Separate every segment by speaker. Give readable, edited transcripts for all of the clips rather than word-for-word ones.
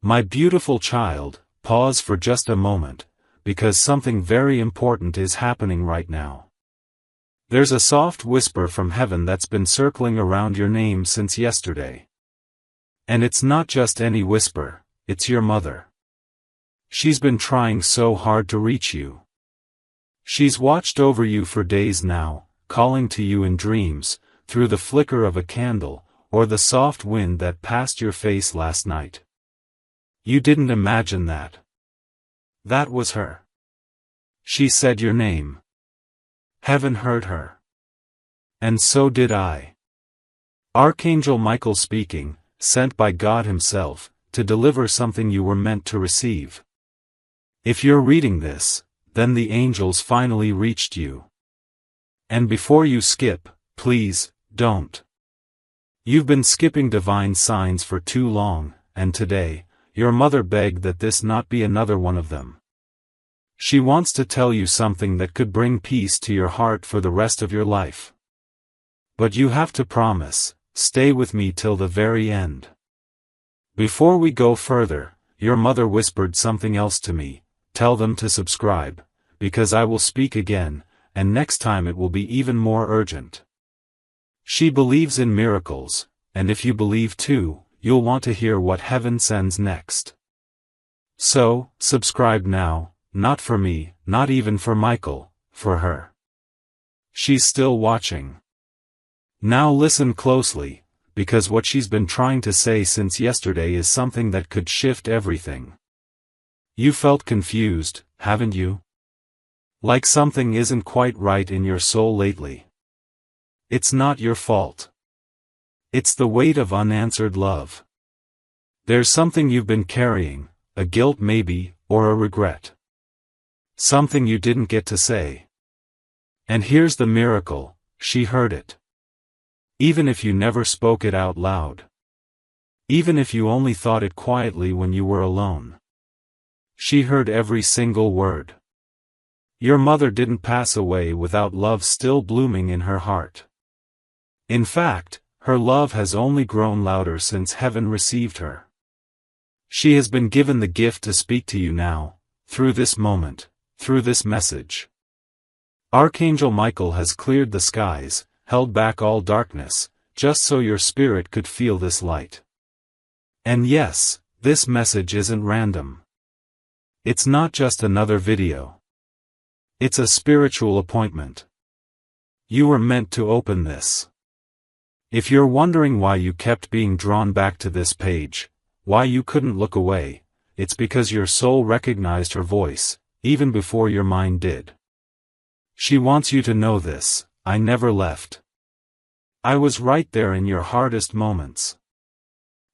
Speaker 1: My beautiful child, pause for just a moment, because something very important is happening right now. There's a soft whisper from heaven that's been circling around your name since yesterday. And it's not just any whisper, it's your mother. She's been trying so hard to reach you. She's watched over you for days now, calling to you in dreams, through the flicker of a candle, or the soft wind that passed your face last night. You didn't imagine that. That was her. She said your name. Heaven heard her. And so did I. Archangel Michael speaking, sent by God himself, to deliver something you were meant to receive. If you're reading this, then the angels finally reached you. And before you skip, please, don't. You've been skipping divine signs for too long, and today, your mother begged that this not be another one of them. She wants to tell you something that could bring peace to your heart for the rest of your life. But you have to promise, stay with me till the very end. Before we go further, your mother whispered something else to me. Tell them to subscribe, because I will speak again, and next time it will be even more urgent. She believes in miracles, and if you believe too, you'll want to hear what heaven sends next. So, subscribe now. Not for me, not even for Michael, for her. She's still watching. Now listen closely, because what she's been trying to say since yesterday is something that could shift everything. You felt confused, haven't you? Like something isn't quite right in your soul lately. It's not your fault. It's the weight of unanswered love. There's something you've been carrying, a guilt maybe, or a regret. Something you didn't get to say. And here's the miracle, she heard it. Even if you never spoke it out loud. Even if you only thought it quietly when you were alone. She heard every single word. Your mother didn't pass away without love still blooming in her heart. In fact, her love has only grown louder since heaven received her. She has been given the gift to speak to you now, through this moment. Through this message. Archangel Michael has cleared the skies, held back all darkness, just so your spirit could feel this light. And yes, this message isn't random. It's not just another video. It's a spiritual appointment. You were meant to open this. If you're wondering why you kept being drawn back to this page, why you couldn't look away, it's because your soul recognized her voice, even before your mind did. She wants you to know this, I never left. I was right there in your hardest moments.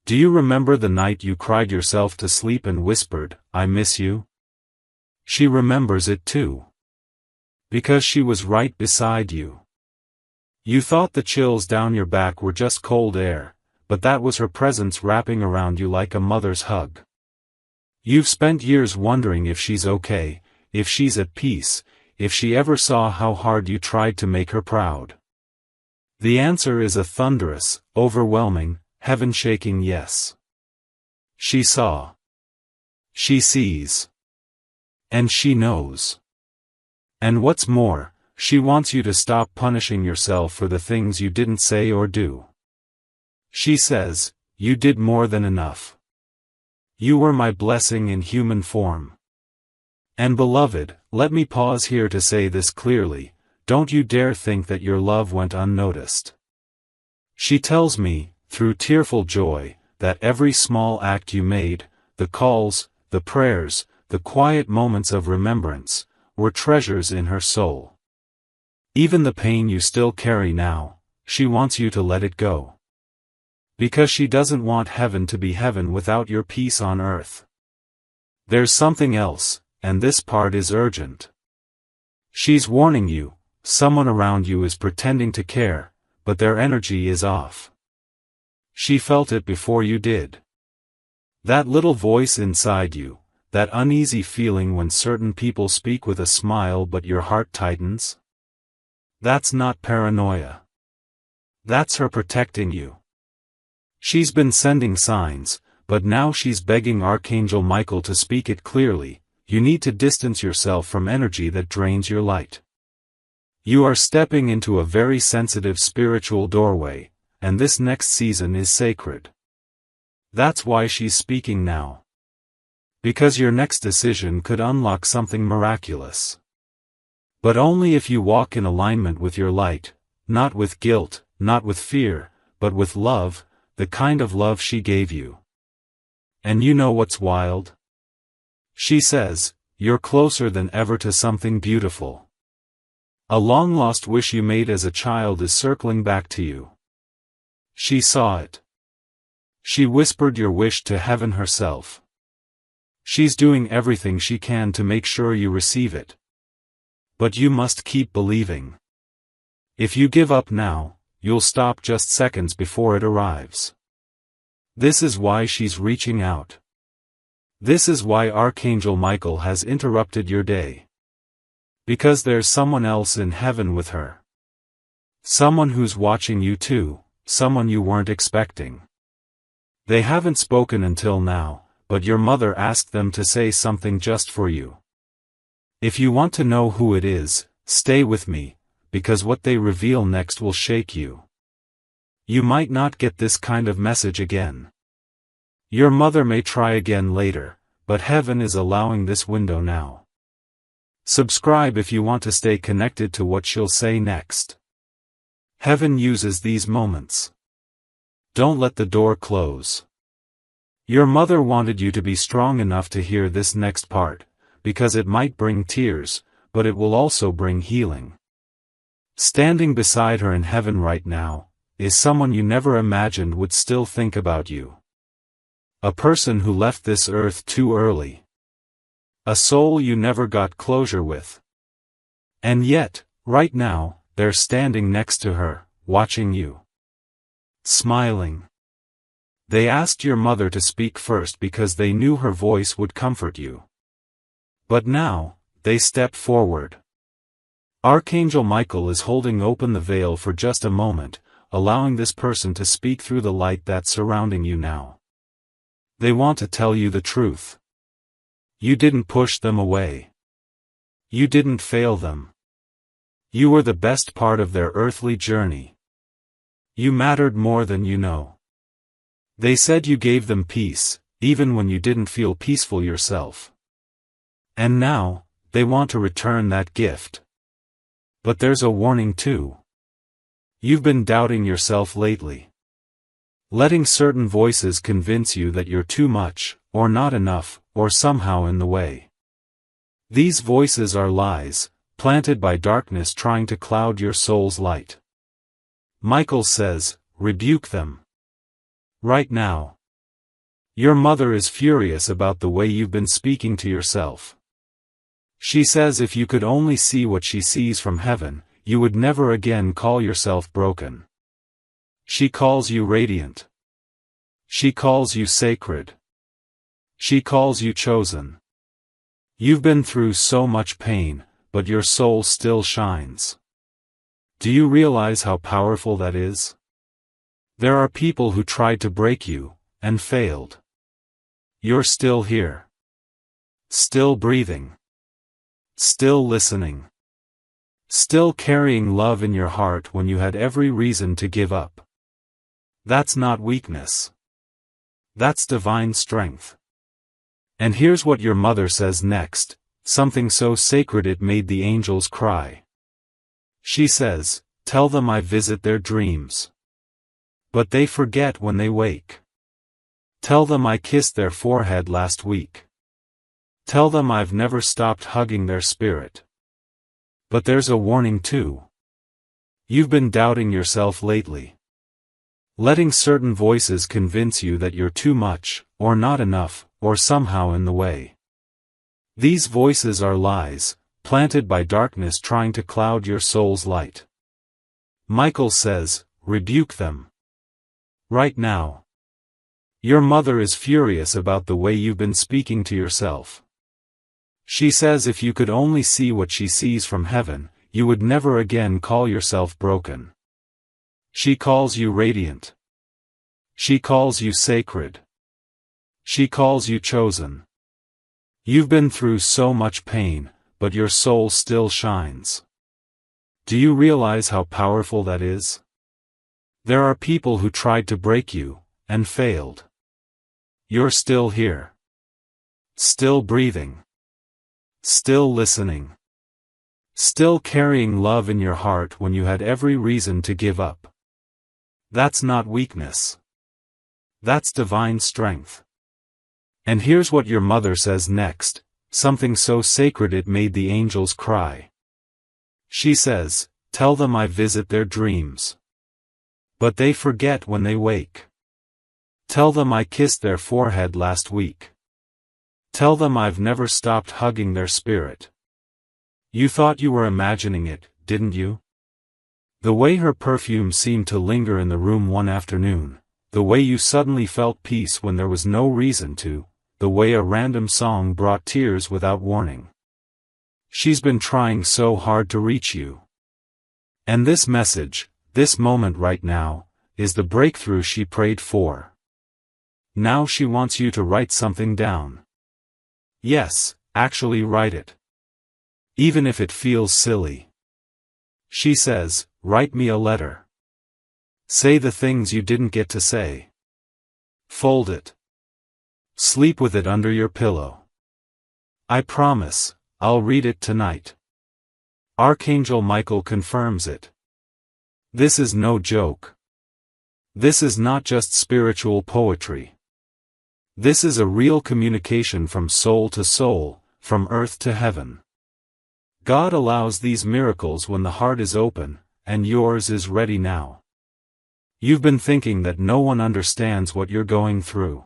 Speaker 1: Do you remember the night you cried yourself to sleep and whispered, I miss you? She remembers it too. Because she was right beside you. You thought the chills down your back were just cold air, but that was her presence wrapping around you like a mother's hug. You've spent years wondering if she's okay, if she's at peace, if she ever saw how hard you tried to make her proud. The answer is a thunderous, overwhelming, heaven-shaking yes. She saw. She sees. And she knows. And what's more, she wants you to stop punishing yourself for the things you didn't say or do. She says, you did more than enough. You were my blessing in human form. And beloved, let me pause here to say this clearly, don't you dare think that your love went unnoticed. She tells me, through tearful joy, that every small act you made, the calls, the prayers, the quiet moments of remembrance, were treasures in her soul. Even the pain you still carry now, she wants you to let it go. Because she doesn't want heaven to be heaven without your peace on earth. There's something else, and this part is urgent. She's warning you, someone around you is pretending to care, but their energy is off. She felt it before you did. That little voice inside you, that uneasy feeling when certain people speak with a smile but your heart tightens? That's not paranoia. That's her protecting you. She's been sending signs, but now she's begging Archangel Michael to speak it clearly. You need to distance yourself from energy that drains your light. You are stepping into a very sensitive spiritual doorway, and this next season is sacred. That's why she's speaking now. Because your next decision could unlock something miraculous. But only if you walk in alignment with your light, not with guilt, not with fear, but with love, the kind of love she gave you. And you know what's wild? She says, you're closer than ever to something beautiful. A long-lost wish you made as a child is circling back to you. She saw it. She whispered your wish to heaven herself. She's doing everything she can to make sure you receive it. But you must keep believing. If you give up now, you'll stop just seconds before it arrives. This is why she's reaching out. This is why Archangel Michael has interrupted your day. Because there's someone else in heaven with her. Someone who's watching you too, someone you weren't expecting. They haven't spoken until now, but your mother asked them to say something just for you. If you want to know who it is, stay with me, because what they reveal next will shake you. You might not get this kind of message again. Your mother may try again later, but heaven is allowing this window now. Subscribe if you want to stay connected to what she'll say next. Heaven uses these moments. Don't let the door close. Your mother wanted you to be strong enough to hear this next part, because it might bring tears, but it will also bring healing. Standing beside her in heaven right now, is someone you never imagined would still think about you. A person who left this earth too early. A soul you never got closure with. And yet, right now, they're standing next to her, watching you. Smiling. They asked your mother to speak first because they knew her voice would comfort you. But now, they step forward. Archangel Michael is holding open the veil for just a moment, allowing this person to speak through the light that's surrounding you now. They want to tell you the truth. You didn't push them away. You didn't fail them. You were the best part of their earthly journey. You mattered more than you know. They said you gave them peace, even when you didn't feel peaceful yourself. And now, they want to return that gift. But there's a warning too. You've been doubting yourself lately. Letting certain voices convince you that you're too much, or not enough, or somehow in the way. These voices are lies, planted by darkness trying to cloud your soul's light. Michael says, rebuke them. Right now. Your mother is furious about the way you've been speaking to yourself. She says if you could only see what she sees from heaven, you would never again call yourself broken. She calls you radiant. She calls you sacred. She calls you chosen. You've been through so much pain, but your soul still shines. Do you realize how powerful that is? There are people who tried to break you, and failed. You're still here. Still breathing. Still listening. Still carrying love in your heart when you had every reason to give up. That's not weakness. That's divine strength. And here's what your mother says next, something so sacred it made the angels cry. She says, tell them I visit their dreams. But they forget when they wake. Tell them I kissed their forehead last week. Tell them I've never stopped hugging their spirit. But there's a warning too. You've been doubting yourself lately. Letting certain voices convince you that you're too much, or not enough, or somehow in the way. These voices are lies, planted by darkness trying to cloud your soul's light. Michael says, rebuke them. Right now. Your mother is furious about the way you've been speaking to yourself. She says if you could only see what she sees from heaven, you would never again call yourself broken. She calls you radiant. She calls you sacred. She calls you chosen. You've been through so much pain, but your soul still shines. Do you realize how powerful that is? There are people who tried to break you, and failed. You're still here. Still breathing. Still listening. Still carrying love in your heart when you had every reason to give up. That's not weakness. That's divine strength. And here's what your mother says next, something so sacred it made the angels cry. She says, "Tell them I visit their dreams. But they forget when they wake. Tell them I kissed their forehead last week. Tell them I've never stopped hugging their spirit." You thought you were imagining it, didn't you? The way her perfume seemed to linger in the room one afternoon, the way you suddenly felt peace when there was no reason to, the way a random song brought tears without warning. She's been trying so hard to reach you. And this message, this moment right now, is the breakthrough she prayed for. Now she wants you to write something down. Yes, actually write it. Even if it feels silly. She says, "Write me a letter. Say the things you didn't get to say. Fold it. Sleep with it under your pillow. I promise, I'll read it tonight." Archangel Michael confirms it. This is no joke. This is not just spiritual poetry. This is a real communication from soul to soul, from earth to heaven. God allows these miracles when the heart is open, and yours is ready now. You've been thinking that no one understands what you're going through.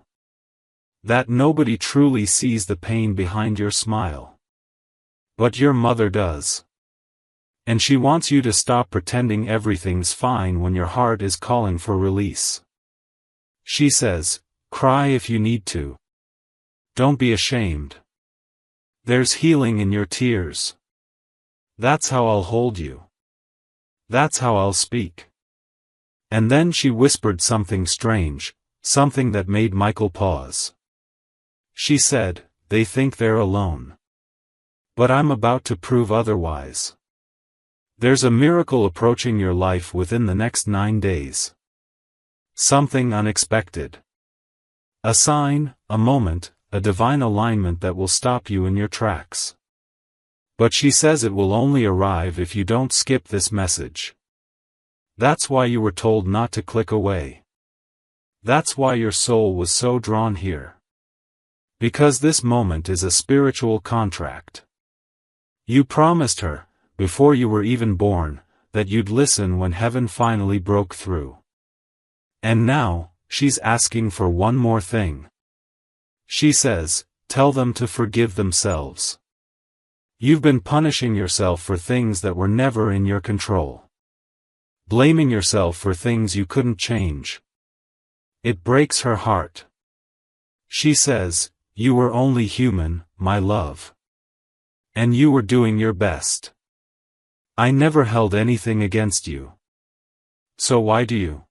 Speaker 1: That nobody truly sees the pain behind your smile. But your mother does. And she wants you to stop pretending everything's fine when your heart is calling for release. She says, "Cry if you need to. Don't be ashamed. There's healing in your tears. That's how I'll hold you. That's how I'll speak." And then she whispered something strange, something that made Michael pause. She said, "They think they're alone. But I'm about to prove otherwise. There's a miracle approaching your life within the next 9 days. Something unexpected. A sign, a moment, a divine alignment that will stop you in your tracks. But she says it will only arrive if you don't skip this message. That's why you were told not to click away. That's why your soul was so drawn here. Because this moment is a spiritual contract. You promised her, before you were even born, that you'd listen when heaven finally broke through. And now, she's asking for one more thing. She says, "Tell them to forgive themselves. You've been punishing yourself for things that were never in your control. Blaming yourself for things you couldn't change." It breaks her heart. She says, "You were only human, my love. And you were doing your best. I never held anything against you. So why do you?"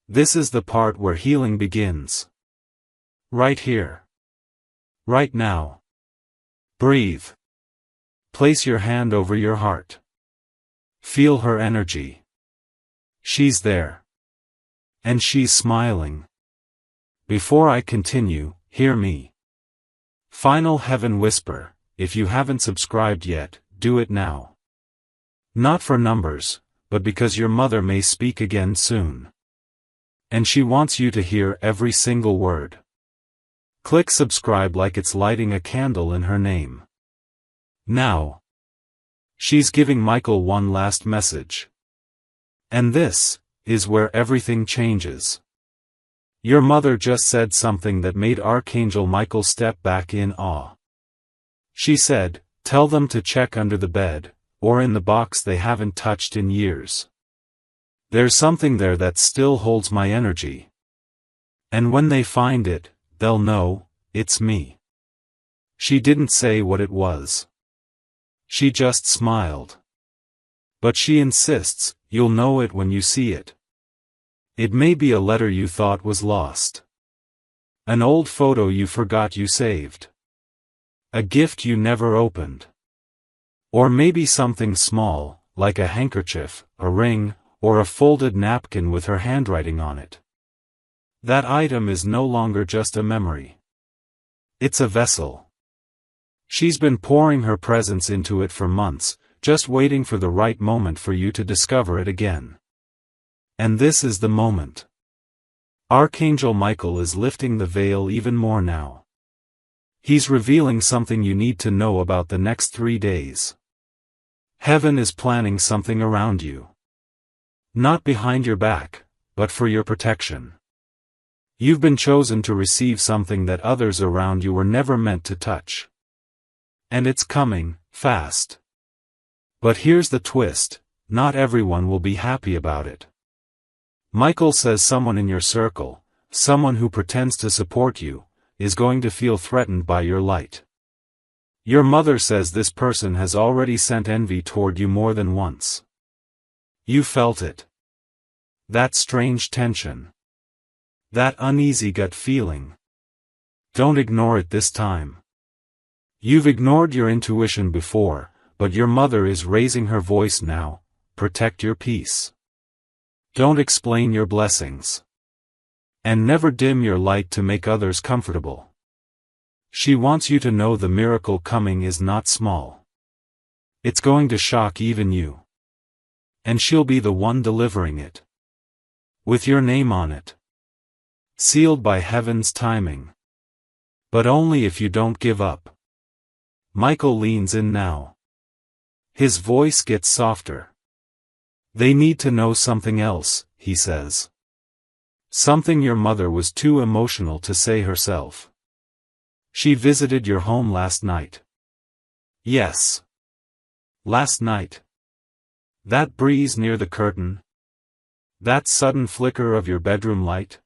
Speaker 1: This is the part where healing begins. Right here. Right now. Breathe. Place your hand over your heart. Feel her energy. She's there. And she's smiling. Before I continue, hear me. Final heaven whisper, if you haven't subscribed yet, do it now. Not for numbers, but because your mother may speak again soon. And she wants you to hear every single word. Click subscribe like it's lighting a candle in her name. Now. She's giving Michael one last message. And this is where everything changes. Your mother just said something that made Archangel Michael step back in awe. She said, "Tell them to check under the bed, or in the box they haven't touched in years. There's something there that still holds my energy. And when they find it, they'll know, it's me." She didn't say what it was. She just smiled. But she insists, you'll know it when you see it. It may be a letter you thought was lost. An old photo you forgot you saved. A gift you never opened. Or maybe something small, like a handkerchief, a ring, or a folded napkin with her handwriting on it. That item is no longer just a memory. It's a vessel. She's been pouring her presence into it for months, just waiting for the right moment for you to discover it again. And this is the moment. Archangel Michael is lifting the veil even more now. He's revealing something you need to know about the next 3 days. Heaven is planning something around you. Not behind your back, but for your protection. You've been chosen to receive something that others around you were never meant to touch. And it's coming, fast. But here's the twist, not everyone will be happy about it. Michael says someone in your circle, someone who pretends to support you, is going to feel threatened by your light. Your mother says this person has already sent envy toward you more than once. You felt it. That strange tension. That uneasy gut feeling. Don't ignore it this time. You've ignored your intuition before, but your mother is raising her voice now. Protect your peace. Don't explain your blessings. And never dim your light to make others comfortable. She wants you to know the miracle coming is not small. It's going to shock even you. And she'll be the one delivering it. With your name on it. Sealed by heaven's timing. But only if you don't give up. Michael leans in now. His voice gets softer. They need to know something else, he says. Something your mother was too emotional to say herself. She visited your home last night. Yes. Last night. That breeze near the curtain. That sudden flicker of your bedroom light.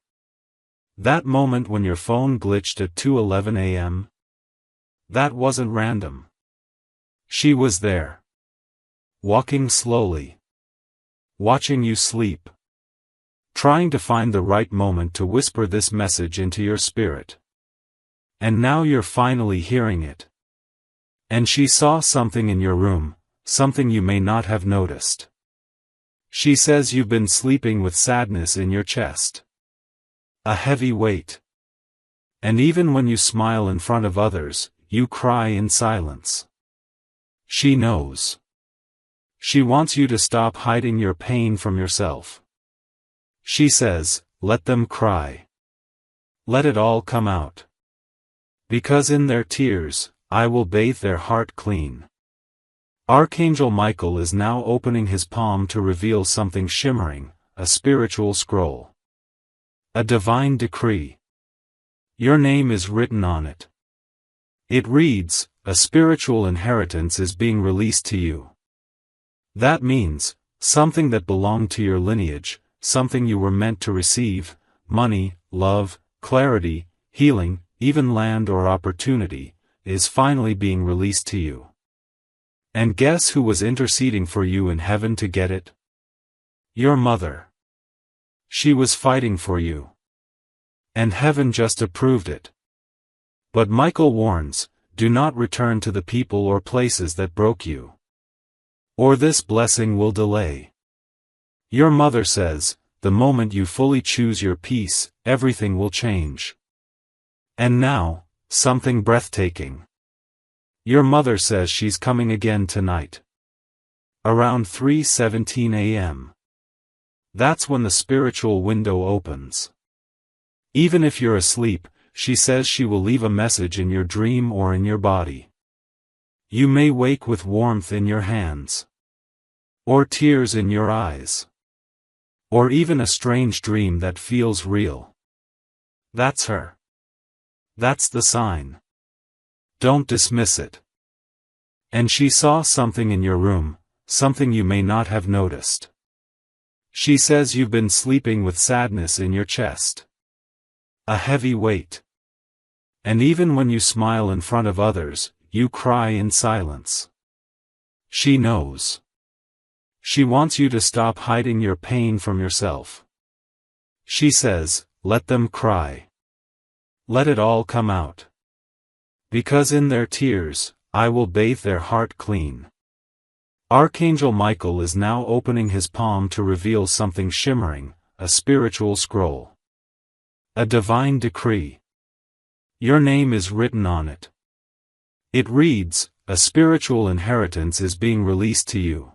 Speaker 1: That moment when your phone glitched at 2:11 a.m. That wasn't random. She was there. Walking slowly. Watching you sleep. Trying to find the right moment to whisper this message into your spirit. And now you're finally hearing it. And she saw something in your room, something you may not have noticed. She says you've been sleeping with sadness in your chest. A heavy weight. And even when you smile in front of others, you cry in silence. She knows. She wants you to stop hiding your pain from yourself. She says, let them cry. Let it all come out. Because in their tears, I will bathe their heart clean. Archangel Michael is now opening his palm to reveal something shimmering, a spiritual scroll. A divine decree. Your name is written on it. It reads, a spiritual inheritance is being released to you. That means, something that belonged to your lineage, something you were meant to receive, money, love, clarity, healing, even land or opportunity, is finally being released to you. And guess who was interceding for you in heaven to get it? Your mother. She was fighting for you. And heaven just approved it. But Michael warns, do not return to the people or places that broke you. Or this blessing will delay. Your mother says, the moment you fully choose your peace, everything will change. And now, something breathtaking. Your mother says she's coming again tonight. Around 3:17 a.m. That's when the spiritual window opens. Even if you're asleep, she says she will leave a message in your dream or in your body. You may wake with warmth in your hands. Or tears in your eyes. Or even a strange dream that feels real. That's her. That's the sign. Don't dismiss it. And she saw something in your room, something you may not have noticed. She says you've been sleeping with sadness in your chest. A heavy weight. And even when you smile in front of others, you cry in silence. She knows. She wants you to stop hiding your pain from yourself. She says, let them cry. Let it all come out. Because in their tears, I will bathe their heart clean. Archangel Michael is now opening his palm to reveal something shimmering, a spiritual scroll. A divine decree. Your name is written on it. It reads, a spiritual inheritance is being released to you.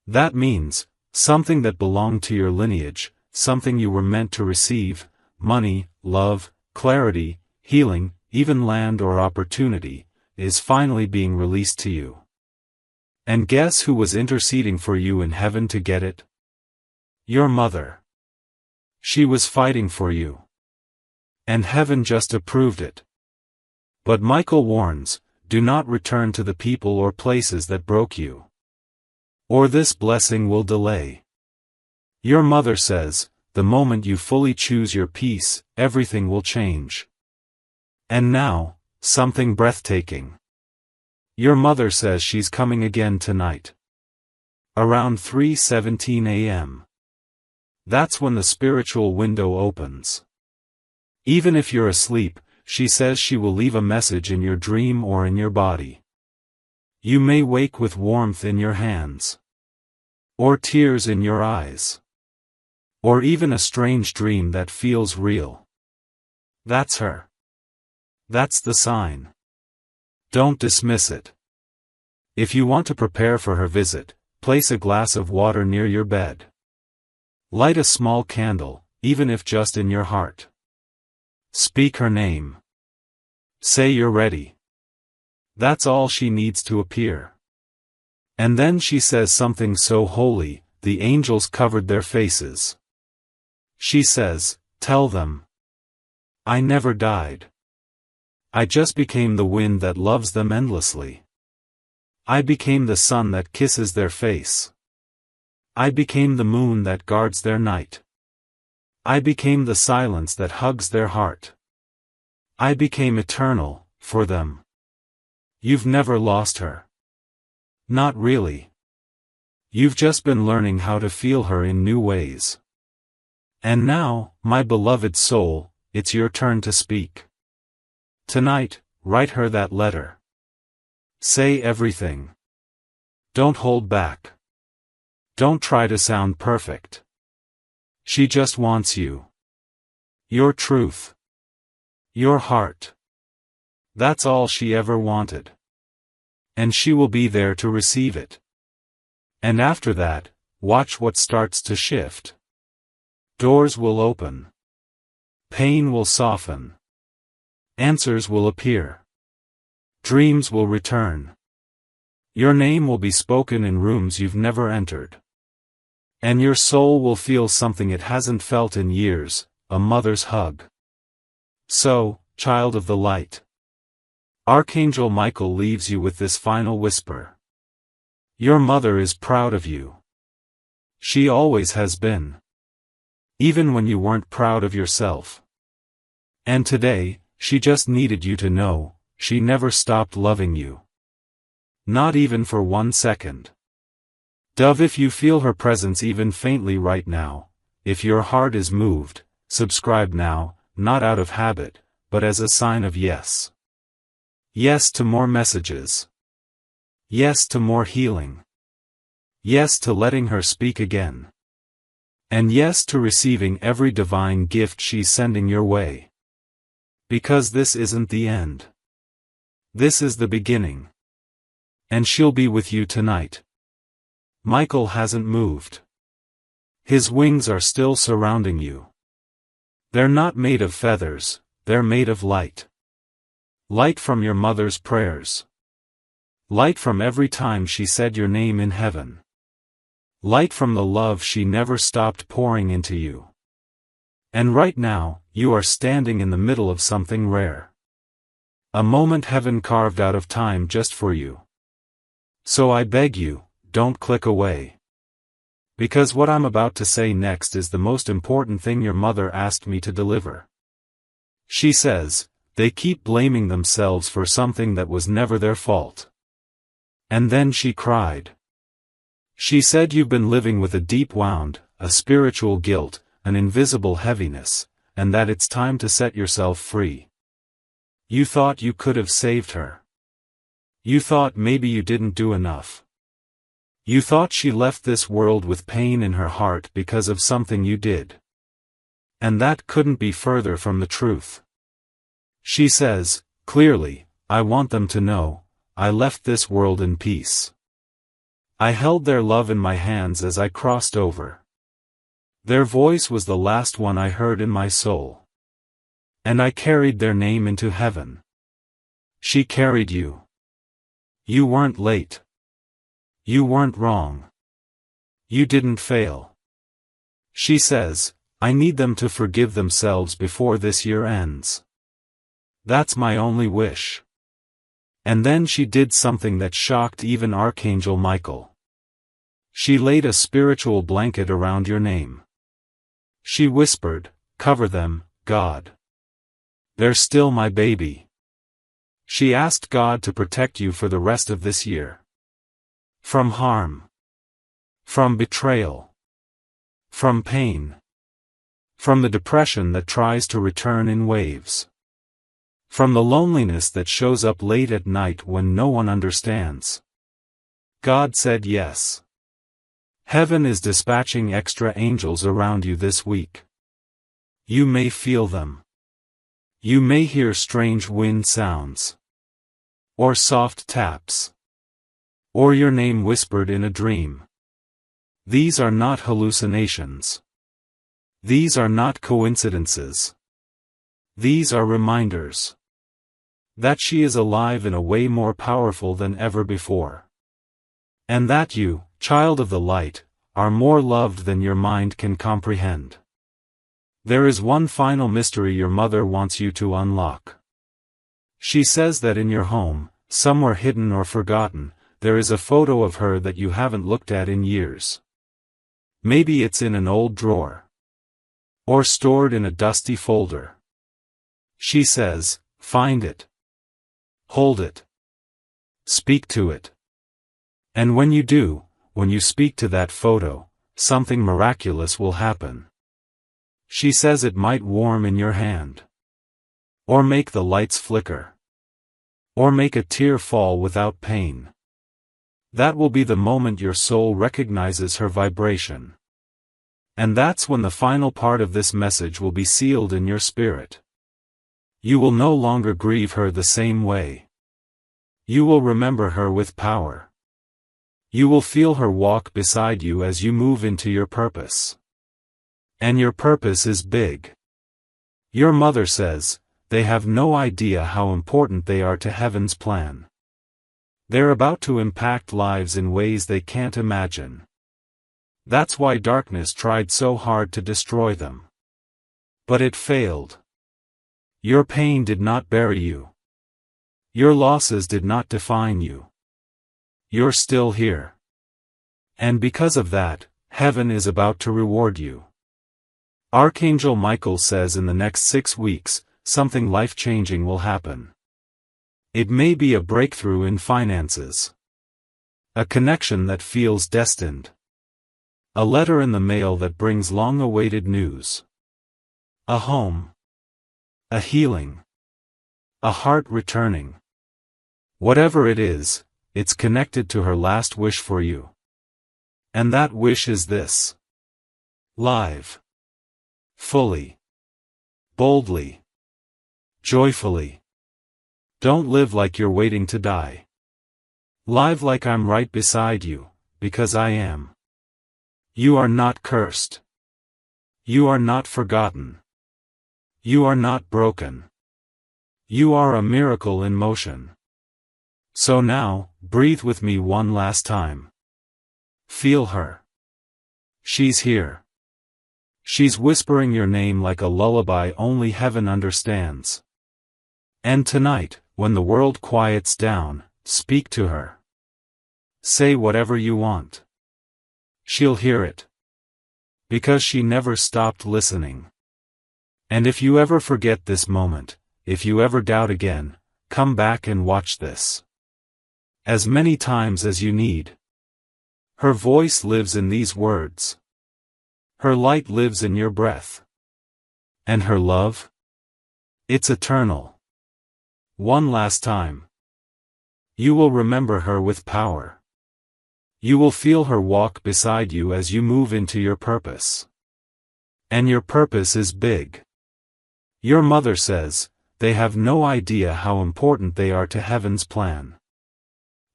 Speaker 1: That means, something that belonged to your lineage, something you were meant to receive, money, love, clarity, healing, even land or opportunity, is finally being released to you. And guess who was interceding for you in heaven to get it? Your mother. She was fighting for you. And heaven just approved it. But Michael warns, do not return to the people or places that broke you. Or this blessing will delay. Your mother says, the moment you fully choose your peace, everything will change. And now, something breathtaking. Your mother says she's coming again tonight. Around 3:17 a.m. That's when the spiritual window opens. Even if you're asleep, she says she will leave a message in your dream or in your body. You may wake with warmth in your hands. Or tears in your eyes. Or even a strange dream that feels real. That's her. That's the sign. Don't dismiss it. If you want to prepare for her visit, place a glass of water near your bed. Light a small candle, even if just in your heart. Speak her name. Say you're ready. That's all she needs to appear. And then she says something so holy, the angels covered their faces. She says, tell them. I never died. I just became the wind that loves them endlessly. I became the sun that kisses their face. I became the moon that guards their night. I became the silence that hugs their heart. I became eternal, for them. You've never lost her. Not really. You've just been learning how to feel her in new ways. And now, my beloved soul, it's your turn to speak. Tonight, write her that letter. Say everything. Don't hold back. Don't try to sound perfect. She just wants you. Your truth. Your heart. That's all she ever wanted. And she will be there to receive it. And after that, watch what starts to shift. Doors will open. Pain will soften. Answers will appear. Dreams will return. Your name will be spoken in rooms you've never entered. And your soul will feel something it hasn't felt in years, a mother's hug. So, child of the light. Archangel Michael leaves you with this final whisper. Your mother is proud of you. She always has been. Even when you weren't proud of yourself. And today, she just needed you to know, she never stopped loving you. Not even for 1 second. Dove, if you feel her presence even faintly right now, if your heart is moved, subscribe now, not out of habit, but as a sign of yes. Yes to more messages. Yes to more healing. Yes to letting her speak again. And yes to receiving every divine gift she's sending your way. Because this isn't the end. This is the beginning. And she'll be with you tonight. Michael hasn't moved. His wings are still surrounding you. They're not made of feathers, they're made of light. Light from your mother's prayers. Light from every time she said your name in heaven. Light from the love she never stopped pouring into you. And right now, you are standing in the middle of something rare. A moment heaven carved out of time just for you. So I beg you, don't click away. Because what I'm about to say next is the most important thing your mother asked me to deliver. She says, they keep blaming themselves for something that was never their fault. And then she cried. She said you've been living with a deep wound, a spiritual guilt, an invisible heaviness, and that it's time to set yourself free. You thought you could have saved her. You thought maybe you didn't do enough. You thought she left this world with pain in her heart because of something you did. And that couldn't be further from the truth. She says, clearly, I want them to know, I left this world in peace. I held their love in my hands as I crossed over. Their voice was the last one I heard in my soul. And I carried their name into heaven. She carried you. You weren't late. You weren't wrong. You didn't fail. She says, I need them to forgive themselves before this year ends. That's my only wish. And then she did something that shocked even Archangel Michael. She laid a spiritual blanket around your name. She whispered, cover them, God. They're still my baby. She asked God to protect you for the rest of this year. From harm. From betrayal. From pain. From the depression that tries to return in waves. From the loneliness that shows up late at night when no one understands. God said yes. Heaven is dispatching extra angels around you this week. You may feel them. You may hear strange wind sounds. Or soft taps. Or your name whispered in a dream. These are not hallucinations. These are not coincidences. These are reminders. That she is alive in a way more powerful than ever before. And that you, child of the light, are more loved than your mind can comprehend. There is one final mystery your mother wants you to unlock. She says that in your home, somewhere hidden or forgotten, there is a photo of her that you haven't looked at in years. Maybe it's in an old drawer. Or stored in a dusty folder. She says, find it. Hold it. Speak to it. And when you do, when you speak to that photo, something miraculous will happen. She says it might warm in your hand. Or make the lights flicker. Or make a tear fall without pain. That will be the moment your soul recognizes her vibration. And that's when the final part of this message will be sealed in your spirit. You will no longer grieve her the same way. You will remember her with power. You will feel her walk beside you as you move into your purpose. And your purpose is big. Your mother says, they have no idea how important they are to heaven's plan. They're about to impact lives in ways they can't imagine. That's why darkness tried so hard to destroy them. But it failed. Your pain did not bury you. Your losses did not define you. You're still here. And because of that, heaven is about to reward you. Archangel Michael says in the next 6 weeks, something life-changing will happen. It may be a breakthrough in finances. A connection that feels destined. A letter in the mail that brings long-awaited news. A home. A healing. A heart returning. Whatever it is, it's connected to her last wish for you. And that wish is this. Live. Fully. Boldly. Joyfully. Don't live like you're waiting to die. Live like I'm right beside you, because I am. You are not cursed. You are not forgotten. You are not broken. You are a miracle in motion. So now, breathe with me one last time. Feel her. She's here. She's whispering your name like a lullaby only heaven understands. And tonight, when the world quiets down, speak to her. Say whatever you want. She'll hear it. Because she never stopped listening. And if you ever forget this moment, if you ever doubt again, come back and watch this. As many times as you need. Her voice lives in these words. Her light lives in your breath. And her love? It's eternal. One last time. You will remember her with power. You will feel her walk beside you as you move into your purpose. And your purpose is big. Your mother says, they have no idea how important they are to heaven's plan.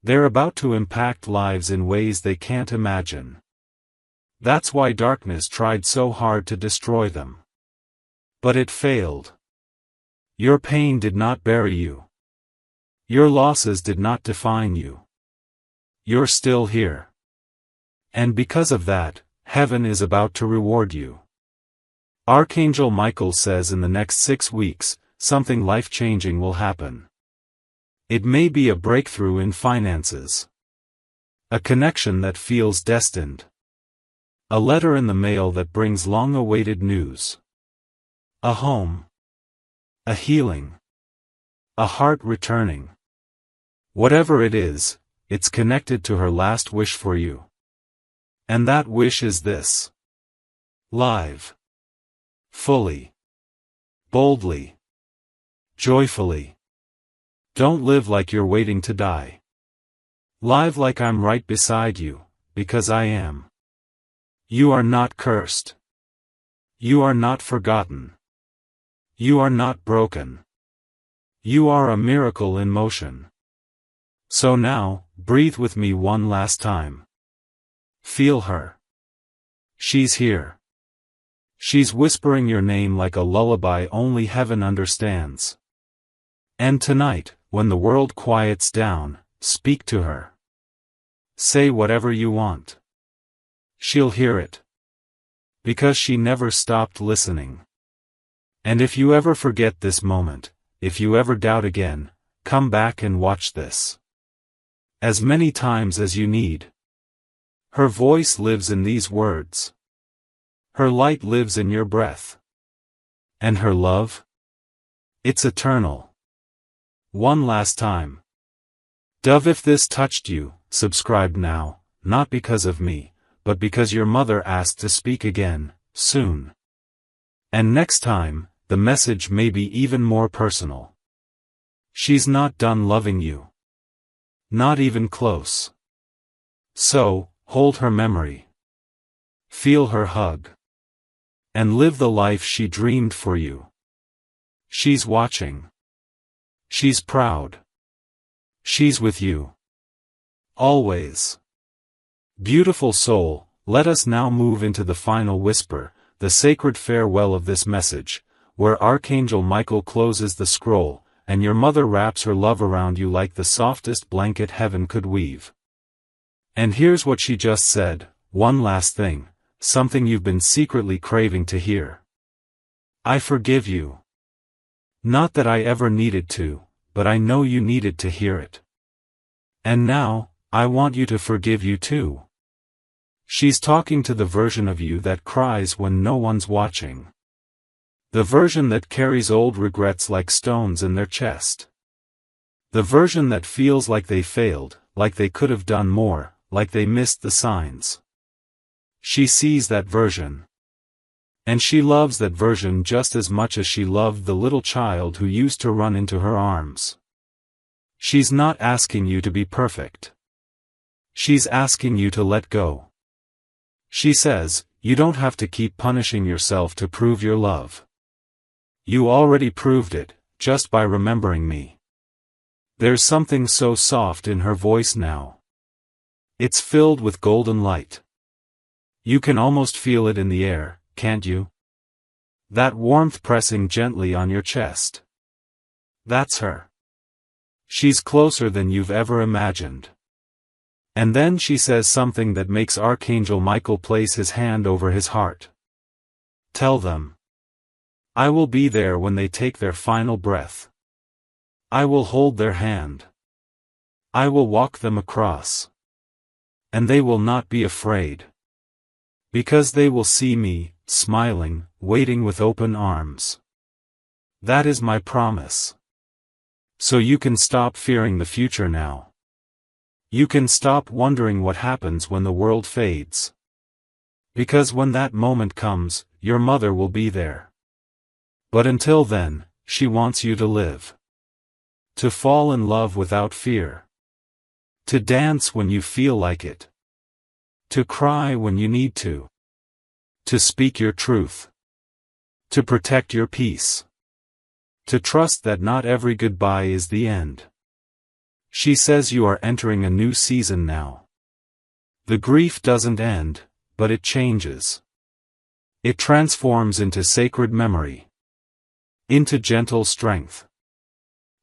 Speaker 1: They're about to impact lives in ways they can't imagine. That's why darkness tried so hard to destroy them. But it failed. Your pain did not bury you. Your losses did not define you. You're still here. And because of that, heaven is about to reward you. Archangel Michael says in the next 6 weeks, something life-changing will happen. It may be a breakthrough in finances. A connection that feels destined. A letter in the mail that brings long-awaited news. A home. A healing. A heart returning. Whatever it is, it's connected to her last wish for you. And that wish is this. Live. Fully. Boldly. Joyfully. Don't live like you're waiting to die. Live like I'm right beside you, because I am. You are not cursed. You are not forgotten. You are not broken. You are a miracle in motion. So now, breathe with me one last time. Feel her. She's here. She's whispering your name like a lullaby only heaven understands. And tonight, when the world quiets down, speak to her. Say whatever you want. She'll hear it. Because she never stopped listening. And if you ever forget this moment, if you ever doubt again, come back and watch this. As many times as you need. Her voice lives in these words. Her light lives in your breath. And her love? It's eternal. One last time. Dove, if this touched you, subscribe now, not because of me, but because your mother asked to speak again, soon. And next time, the message may be even more personal. She's not done loving you. Not even close. So, hold her memory. Feel her hug. And live the life she dreamed for you. She's watching. She's proud. She's with you. Always. Beautiful soul, let us now move into the final whisper, the sacred farewell of this message, where Archangel Michael closes the scroll, and your mother wraps her love around you like the softest blanket heaven could weave. And here's what she just said, one last thing, something you've been secretly craving to hear. I forgive you. Not that I ever needed to, but I know you needed to hear it. And now, I want you to forgive you too. She's talking to the version of you that cries when no one's watching. The version that carries old regrets like stones in their chest. The version that feels like they failed, like they could have done more, like they missed the signs. She sees that version. And she loves that version just as much as she loved the little child who used to run into her arms. She's not asking you to be perfect. She's asking you to let go. She says, you don't have to keep punishing yourself to prove your love. You already proved it, just by remembering me. There's something so soft in her voice now. It's filled with golden light. You can almost feel it in the air, can't you? That warmth pressing gently on your chest. That's her. She's closer than you've ever imagined. And then she says something that makes Archangel Michael place his hand over his heart. Tell them. I will be there when they take their final breath. I will hold their hand. I will walk them across. And they will not be afraid. Because they will see me, smiling, waiting with open arms. That is my promise. So you can stop fearing the future now. You can stop wondering what happens when the world fades. Because when that moment comes, your mother will be there. But until then, she wants you to live. To fall in love without fear. To dance when you feel like it. To cry when you need to. To speak your truth. To protect your peace. To trust that not every goodbye is the end. She says you are entering a new season now. The grief doesn't end, but it changes. It transforms into sacred memory. Into gentle strength.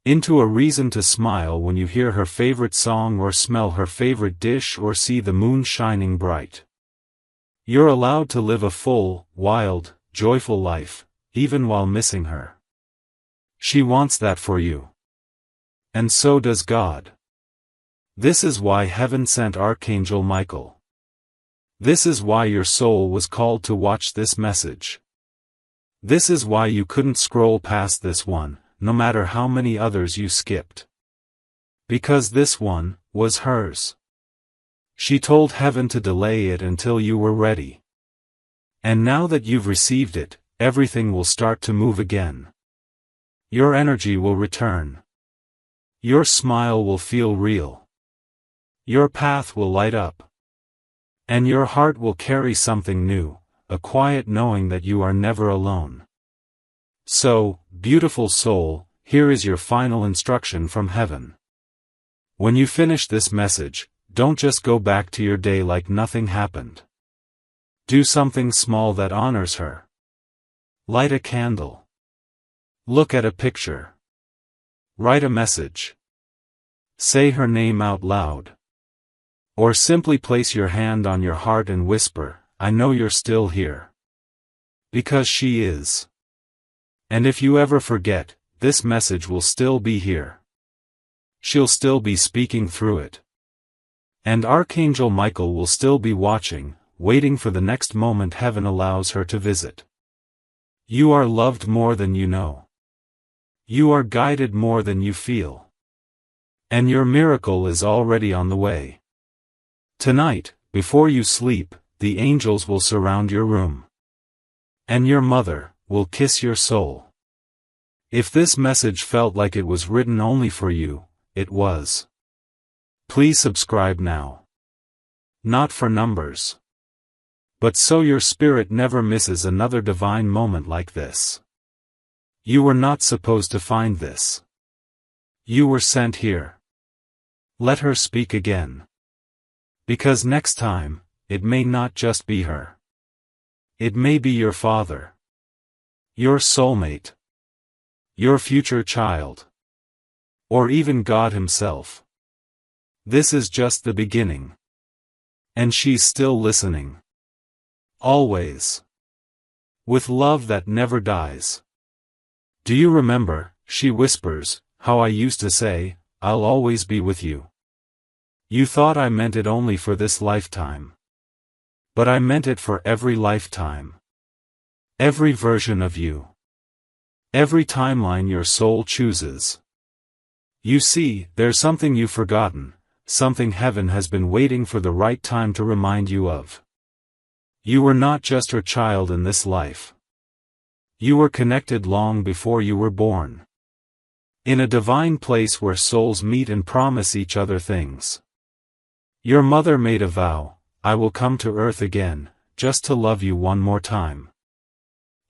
Speaker 1: Into a reason to smile when you hear her favorite song or smell her favorite dish or see the moon shining bright. You're allowed to live a full, wild, joyful life, even while missing her. She wants that for you. And so does God. This is why heaven sent Archangel Michael. This is why your soul was called to watch this message. This is why you couldn't scroll past this one, no matter how many others you skipped. Because this one was hers. She told heaven to delay it until you were ready. And now that you've received it, everything will start to move again. Your energy will return. Your smile will feel real. Your path will light up. And your heart will carry something new, a quiet knowing that you are never alone. So, beautiful soul, here is your final instruction from heaven. When you finish this message, don't just go back to your day like nothing happened. Do something small that honors her. Light a candle. Look at a picture. Write a message. Say her name out loud. Or simply place your hand on your heart and whisper, I know you're still here. Because she is. And if you ever forget, this message will still be here. She'll still be speaking through it. And Archangel Michael will still be watching, waiting for the next moment heaven allows her to visit. You are loved more than you know. You are guided more than you feel. And your miracle is already on the way. Tonight, before you sleep, the angels will surround your room. And your mother will kiss your soul. If this message felt like it was written only for you, it was. Please subscribe now. Not for numbers. But so your spirit never misses another divine moment like this. You were not supposed to find this. You were sent here. Let her speak again. Because next time, it may not just be her. It may be your father. Your soulmate. Your future child. Or even God himself. This is just the beginning. And she's still listening. Always. With love that never dies. Do you remember, she whispers, how I used to say, I'll always be with you. You thought I meant it only for this lifetime. But I meant it for every lifetime. Every version of you. Every timeline your soul chooses. You see, there's something you've forgotten, something heaven has been waiting for the right time to remind you of. You were not just her child in this life. You were connected long before you were born. In a divine place where souls meet and promise each other things. Your mother made a vow, I will come to earth again, just to love you one more time.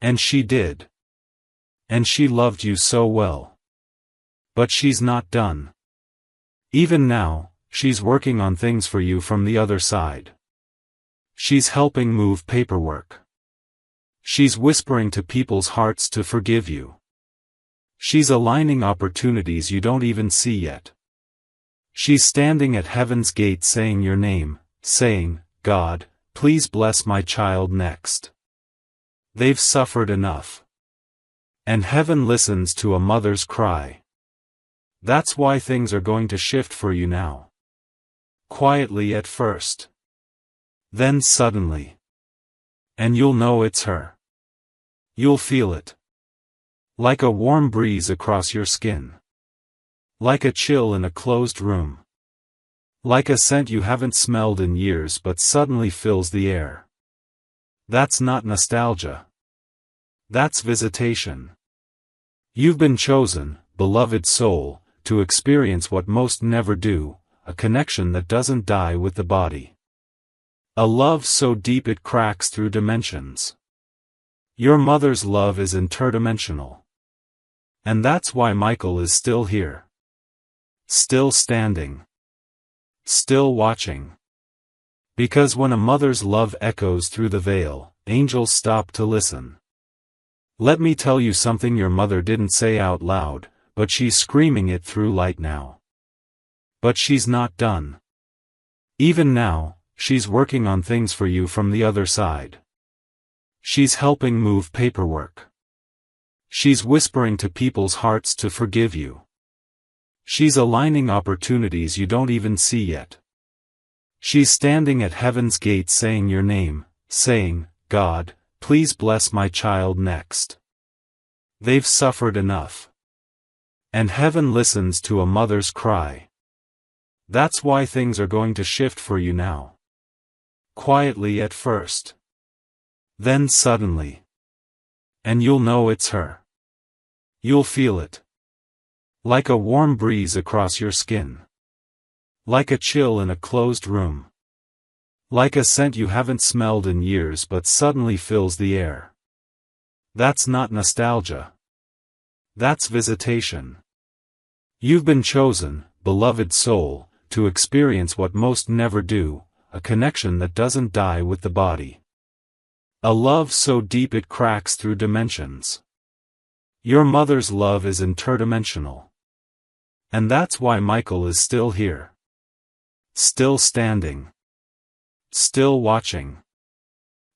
Speaker 1: And she did. And she loved you so well. But she's not done. Even now, she's working on things for you from the other side. She's helping move paperwork. She's whispering to people's hearts to forgive you. She's aligning opportunities you don't even see yet. She's standing at heaven's gate saying your name, saying, God, please bless my child next. They've suffered enough. And heaven listens to a mother's cry. That's why things are going to shift for you now. Quietly at first. Then suddenly. And you'll know it's her. You'll feel it. Like a warm breeze across your skin. Like a chill in a closed room. Like a scent you haven't smelled in years but suddenly fills the air. That's not nostalgia. That's visitation. You've been chosen, beloved soul, to experience what most never do, a connection that doesn't die with the body. A love so deep it cracks through dimensions. Your mother's love is interdimensional. And that's why Michael is still here. Still standing. Still watching. Because when a mother's love echoes through the veil, angels stop to listen. Let me tell you something your mother didn't say out loud, but she's screaming it through light now. But she's not done. Even now, she's working on things for you from the other side. She's helping move paperwork. She's whispering to people's hearts to forgive you. She's aligning opportunities you don't even see yet. She's standing at heaven's gate saying your name, saying, God, please bless my child next. They've suffered enough. And heaven listens to a mother's cry. That's why things are going to shift for you now. Quietly at first. Then suddenly. And you'll know it's her. You'll feel it. Like a warm breeze across your skin. Like a chill in a closed room. Like a scent you haven't smelled in years but suddenly fills the air. That's not nostalgia. That's visitation. You've been chosen, beloved soul, to experience what most never do, a connection that doesn't die with the body. A love so deep it cracks through dimensions. Your mother's love is interdimensional. And that's why Michael is still here. Still standing. Still watching.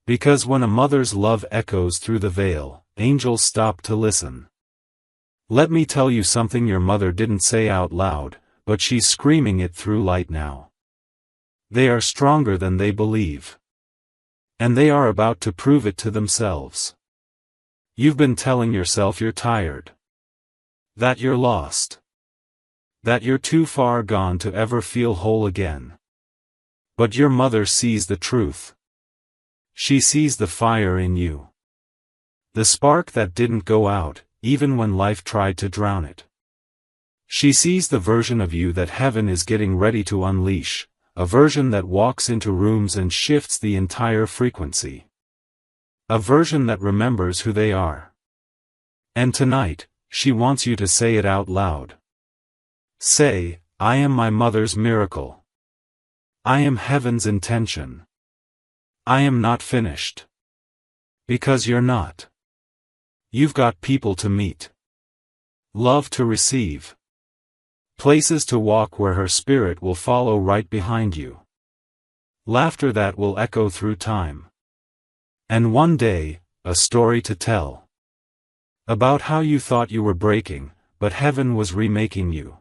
Speaker 1: Because when a mother's love echoes through the veil, angels stop to listen. Let me tell you something your mother didn't say out loud, but she's screaming it through light now. They are stronger than they believe. And they are about to prove it to themselves. You've been telling yourself you're tired. That you're lost. That you're too far gone to ever feel whole again. But your mother sees the truth. She sees the fire in you. The spark that didn't go out, even when life tried to drown it. She sees the version of you that heaven is getting ready to unleash, a version that walks into rooms and shifts the entire frequency. A version that remembers who they are. And tonight, she wants you to say it out loud. Say, I am my mother's miracle. I am heaven's intention. I am not finished. Because you're not. You've got people to meet. Love to receive. Places to walk where her spirit will follow right behind you. Laughter that will echo through time. And one day, a story to tell. About how you thought you were breaking, but heaven was remaking you.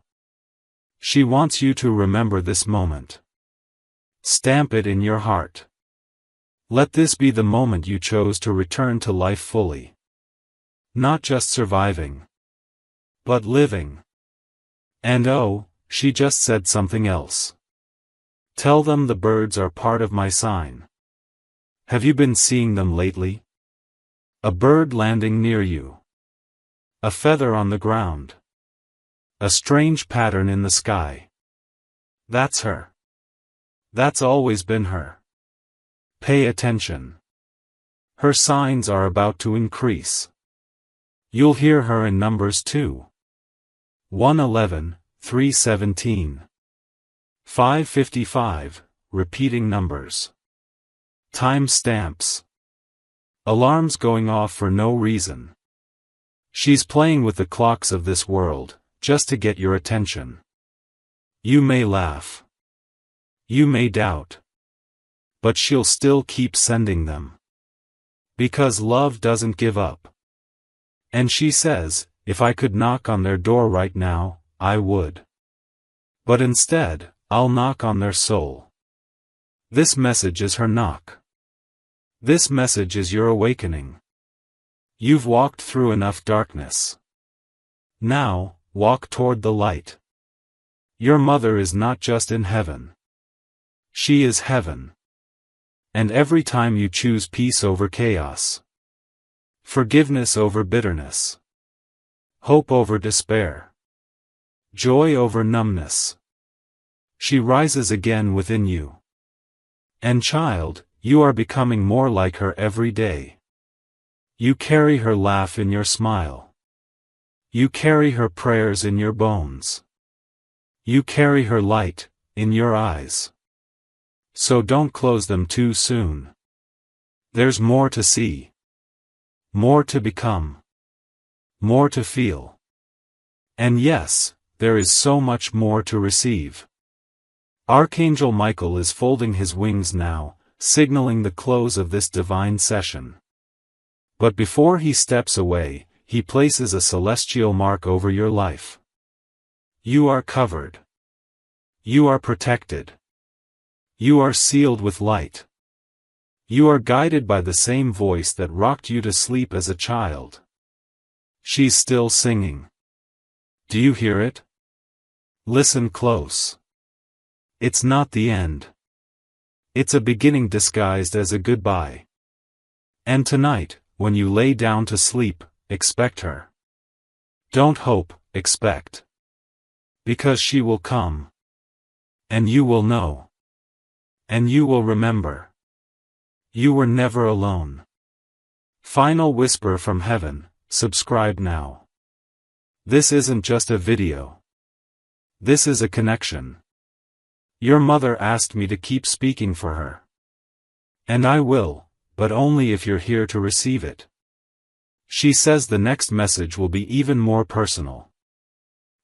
Speaker 1: She wants you to remember this moment. Stamp it in your heart. Let this be the moment you chose to return to life fully. Not just surviving. But living. And oh, she just said something else. Tell them the birds are part of my sign. Have you been seeing them lately? A bird landing near you. A feather on the ground. A strange pattern in the sky. That's her. That's always been her. Pay attention. Her signs are about to increase. You'll hear her in numbers too. 111, 317. 555, repeating numbers. Time stamps. Alarms going off for no reason. She's playing with the clocks of this world, just to get your attention. You may laugh. You may doubt. But she'll still keep sending them. Because love doesn't give up. And she says, if I could knock on their door right now, I would. But instead, I'll knock on their soul. This message is her knock. This message is your awakening. You've walked through enough darkness. Now, walk toward the light. Your mother is not just in heaven. She is heaven. And every time you choose peace over chaos, forgiveness over bitterness, hope over despair, joy over numbness. She rises again within you. And child, you are becoming more like her every day. You carry her laugh in your smile. You carry her prayers in your bones. You carry her light in your eyes. So don't close them too soon. There's more to see. More to become. More to feel. And yes, there is so much more to receive. Archangel Michael is folding his wings now, signaling the close of this divine session. But before he steps away, he places a celestial mark over your life. You are covered. You are protected. You are sealed with light. You are guided by the same voice that rocked you to sleep as a child. She's still singing. Do you hear it? Listen close. It's not the end. It's a beginning disguised as a goodbye. And tonight, when you lay down to sleep, expect her. Don't hope, expect. Because she will come. And you will know. And you will remember. You were never alone. Final whisper from heaven, subscribe now. This isn't just a video. This is a connection. Your mother asked me to keep speaking for her. And I will, but only if you're here to receive it. She says the next message will be even more personal.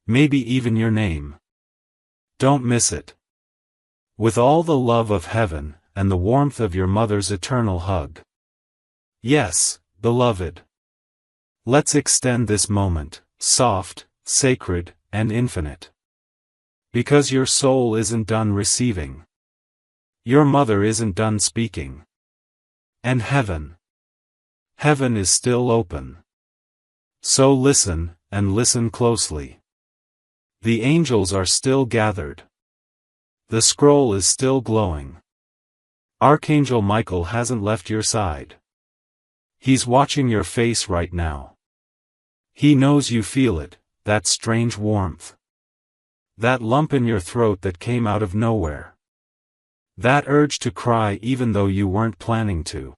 Speaker 1: Maybe even your name. Don't miss it. With all the love of heaven, and the warmth of your mother's eternal hug. Yes, beloved. Let's extend this moment, soft, sacred, and infinite. Because your soul isn't done receiving. Your mother isn't done speaking. And heaven is still open. So listen, and listen closely. The angels are still gathered. The scroll is still glowing. Archangel Michael hasn't left your side. He's watching your face right now. He knows you feel it, that strange warmth. That lump in your throat that came out of nowhere. That urge to cry even though you weren't planning to.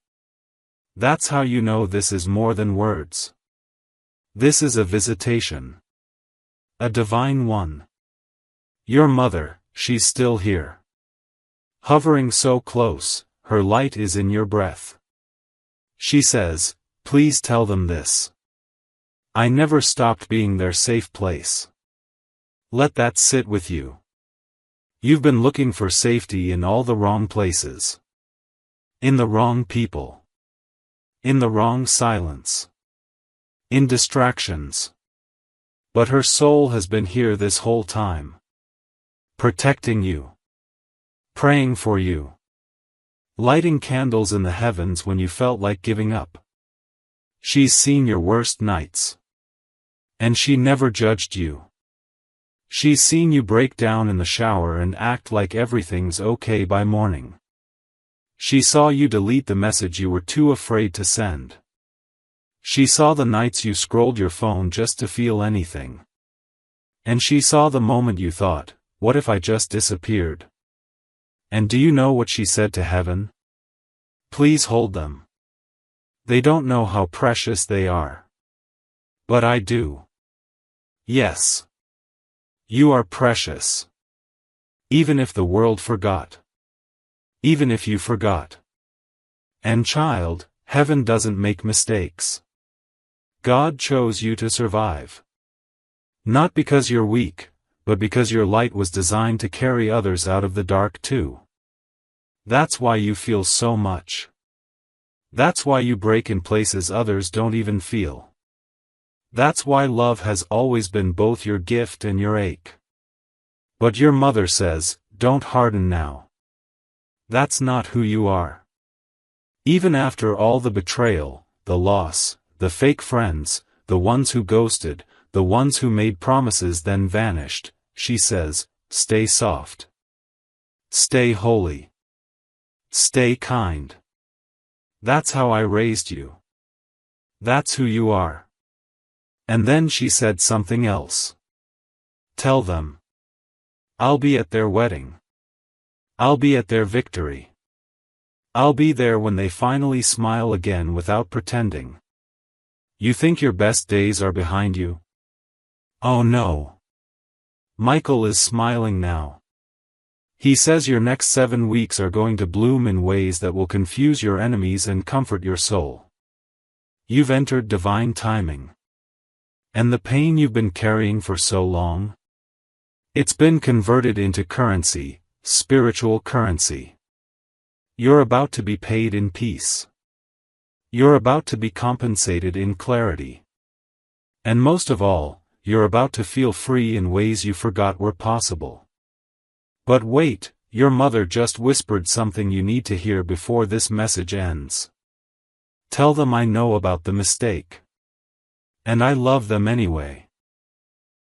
Speaker 1: That's how you know this is more than words. This is a visitation. A divine one. Your mother, she's still here. Hovering so close, her light is in your breath. She says, please tell them this. I never stopped being their safe place. Let that sit with you. You've been looking for safety in all the wrong places. In the wrong people. In the wrong silence. In distractions. But her soul has been here this whole time. Protecting you. Praying for you. Lighting candles in the heavens when you felt like giving up. She's seen your worst nights. And she never judged you. She's seen you break down in the shower and act like everything's okay by morning. She saw you delete the message you were too afraid to send. She saw the nights you scrolled your phone just to feel anything. And she saw the moment you thought, what if I just disappeared? And do you know what she said to heaven? Please hold them. They don't know how precious they are. But I do. Yes. You are precious. Even if the world forgot. Even if you forgot. And child, heaven doesn't make mistakes. God chose you to survive. Not because you're weak, but because your light was designed to carry others out of the dark too. That's why you feel so much. That's why you break in places others don't even feel. That's why love has always been both your gift and your ache. But your mother says, don't harden now. That's not who you are. Even after all the betrayal, the loss, the fake friends, the ones who ghosted, the ones who made promises then vanished, she says, stay soft. Stay holy. Stay kind. That's how I raised you. That's who you are. And then she said something else. Tell them. I'll be at their wedding. I'll be at their victory. I'll be there when they finally smile again without pretending. You think your best days are behind you? Oh no. Michael is smiling now. He says your next 7 weeks are going to bloom in ways that will confuse your enemies and comfort your soul. You've entered divine timing. And the pain you've been carrying for so long? It's been converted into currency, spiritual currency. You're about to be paid in peace. You're about to be compensated in clarity. And most of all, you're about to feel free in ways you forgot were possible. But wait, your mother just whispered something you need to hear before this message ends. Tell them I know about the mistake. And I love them anyway.